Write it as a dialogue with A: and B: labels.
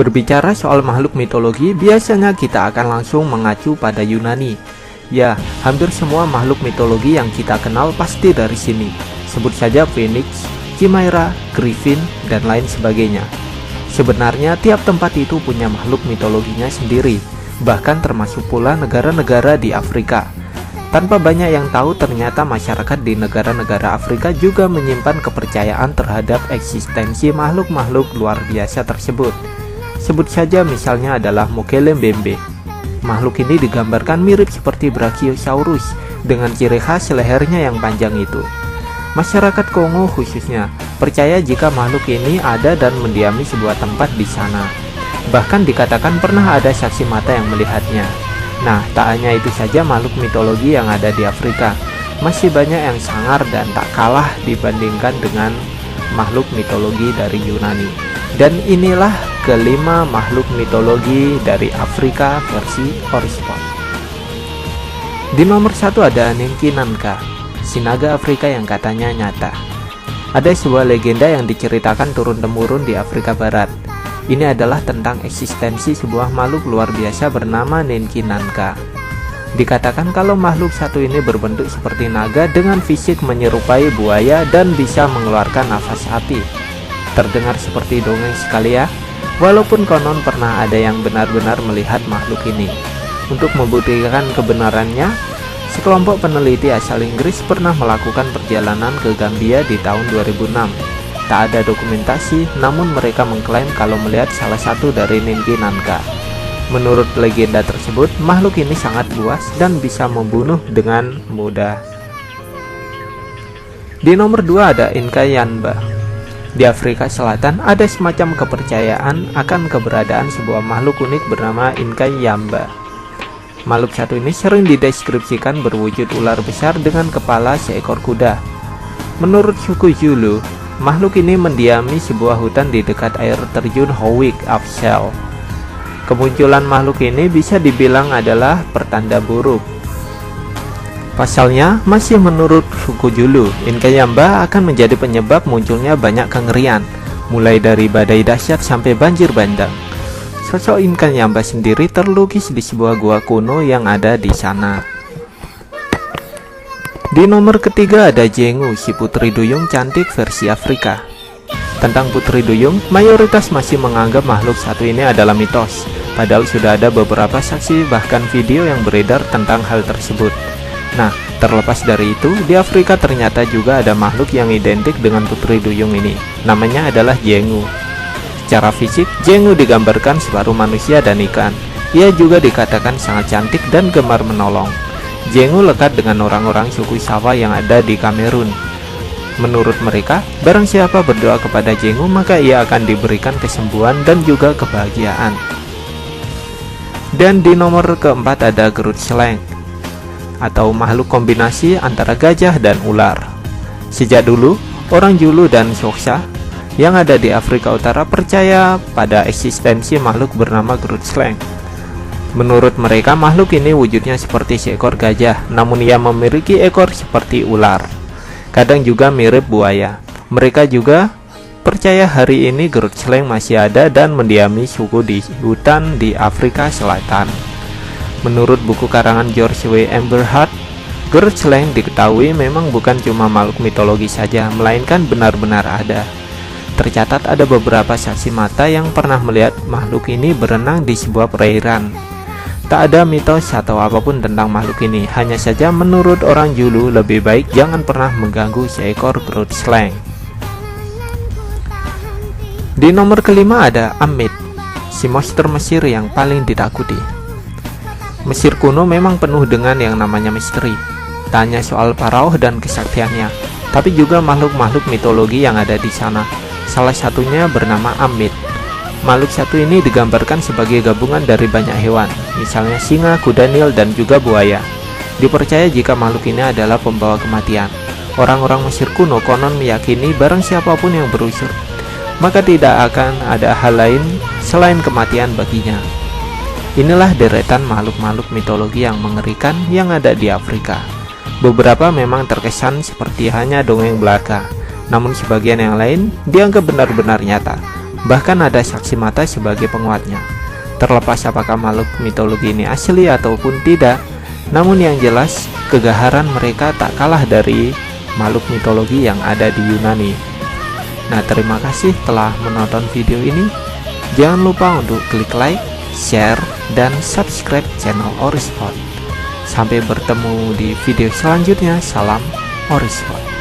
A: Berbicara soal makhluk mitologi, biasanya kita akan langsung mengacu pada Yunani. Ya, hampir semua makhluk mitologi yang kita kenal pasti dari sini. Sebut saja Phoenix, Chimera, Griffin, dan lain sebagainya. Sebenarnya tiap tempat itu punya makhluk mitologinya sendiri, bahkan termasuk pula negara-negara di Afrika. Tanpa banyak yang tahu, ternyata masyarakat di negara-negara Afrika juga menyimpan kepercayaan terhadap eksistensi makhluk-makhluk luar biasa tersebut. Sebut saja misalnya adalah Mokele Mbembe. Makhluk ini digambarkan mirip seperti Brachiosaurus dengan ciri khas lehernya yang panjang itu. Masyarakat Kongo khususnya percaya jika makhluk ini ada dan mendiami sebuah tempat di sana. Bahkan dikatakan pernah ada saksi mata yang melihatnya. Nah, tak hanya itu saja makhluk mitologi yang ada di Afrika, masih banyak yang sangar dan tak kalah dibandingkan dengan makhluk mitologi dari Yunani. Dan inilah kelima makhluk mitologi dari Afrika versi Horspot. Di nomor 1 ada Nenki Nanka, si naga Afrika yang katanya nyata. Ada sebuah legenda yang diceritakan turun-temurun di Afrika Barat. Ini adalah tentang eksistensi sebuah makhluk luar biasa bernama Nenki Nanka. Dikatakan kalau makhluk satu ini berbentuk seperti naga dengan fisik menyerupai buaya dan bisa mengeluarkan nafas api. Terdengar seperti dongeng sekali ya. Walaupun konon pernah ada yang benar-benar melihat makhluk ini. Untuk membuktikan kebenarannya, sekelompok peneliti asal Inggris pernah melakukan perjalanan ke Gambia di tahun 2006. Tak ada dokumentasi, namun mereka mengklaim kalau melihat salah satu dari Nenki Nanka. Menurut legenda tersebut, makhluk ini sangat buas dan bisa membunuh dengan mudah. Di nomor 2 ada Inka Yamba. Di Afrika Selatan ada semacam kepercayaan akan keberadaan sebuah makhluk unik bernama Inka Yamba. Makhluk satu ini sering dideskripsikan berwujud ular besar dengan kepala seekor kuda. Menurut suku Zulu, makhluk ini mendiami sebuah hutan di dekat air terjun Howick Afshel. Kemunculan makhluk ini bisa dibilang adalah pertanda buruk. Pasalnya, masih menurut suku Zulu, Inka Yamba akan menjadi penyebab munculnya banyak kengerian, mulai dari badai dahsyat sampai banjir bandang. Sosok Inka Yamba sendiri terlukis di sebuah gua kuno yang ada di sana. Di nomor ketiga ada Jengu, si putri duyung cantik versi Afrika. Tentang putri duyung, mayoritas masih menganggap makhluk satu ini adalah mitos, padahal sudah ada beberapa saksi bahkan video yang beredar tentang hal tersebut. Nah, terlepas dari itu, di Afrika ternyata juga ada makhluk yang identik dengan putri duyung ini. Namanya adalah Jengu. Secara fisik, Jengu digambarkan separuh manusia dan ikan. Ia juga dikatakan sangat cantik dan gemar menolong. Jengu lekat dengan orang-orang suku Sawa yang ada di Kamerun. Menurut mereka, barang siapa berdoa kepada Jengu, maka ia akan diberikan kesembuhan dan juga kebahagiaan. Dan di nomor keempat ada Groot Slang, atau makhluk kombinasi antara gajah dan ular. Sejak dulu, orang Zulu dan Xhosa yang ada di Afrika Utara percaya pada eksistensi makhluk bernama Groot Slang. Menurut mereka, makhluk ini wujudnya seperti seekor gajah, namun ia memiliki ekor seperti ular. Kadang juga mirip buaya. Mereka juga percaya hari ini Groot Slang masih ada dan mendiami suku di hutan di Afrika Selatan. Menurut buku karangan George W. Emberhart, Groot Slang diketahui memang bukan cuma makhluk mitologi saja, melainkan benar-benar ada. Tercatat ada beberapa saksi mata yang pernah melihat makhluk ini berenang di sebuah perairan. Tak ada mitos atau apapun tentang makhluk ini, hanya saja menurut orang Zulu lebih baik jangan pernah mengganggu seekor Groot Slang. Di nomor kelima ada Ammit, si monster Mesir yang paling ditakuti. Mesir kuno memang penuh dengan yang namanya misteri. Tak hanya soal Faraoh dan kesaktiannya, tapi juga makhluk-makhluk mitologi yang ada di sana. Salah satunya bernama Ammit. Makhluk satu ini digambarkan sebagai gabungan dari banyak hewan, misalnya singa, kuda Nil, dan juga buaya. Dipercaya jika makhluk ini adalah pembawa kematian. Orang-orang Mesir kuno konon meyakini barang siapapun yang berusur, maka tidak akan ada hal lain selain kematian baginya. Inilah deretan makhluk-makhluk mitologi yang mengerikan yang ada di Afrika. Beberapa memang terkesan seperti hanya dongeng belaka, namun sebagian yang lain dianggap benar-benar nyata. Bahkan ada saksi mata sebagai penguatnya. Terlepas apakah makhluk mitologi ini asli ataupun tidak, namun yang jelas kegaharan mereka tak kalah dari makhluk mitologi yang ada di Yunani. Nah, terima kasih telah menonton video ini. Jangan lupa untuk klik like, share, dan subscribe channel Orispot. Sampai bertemu di video selanjutnya. Salam Orispot.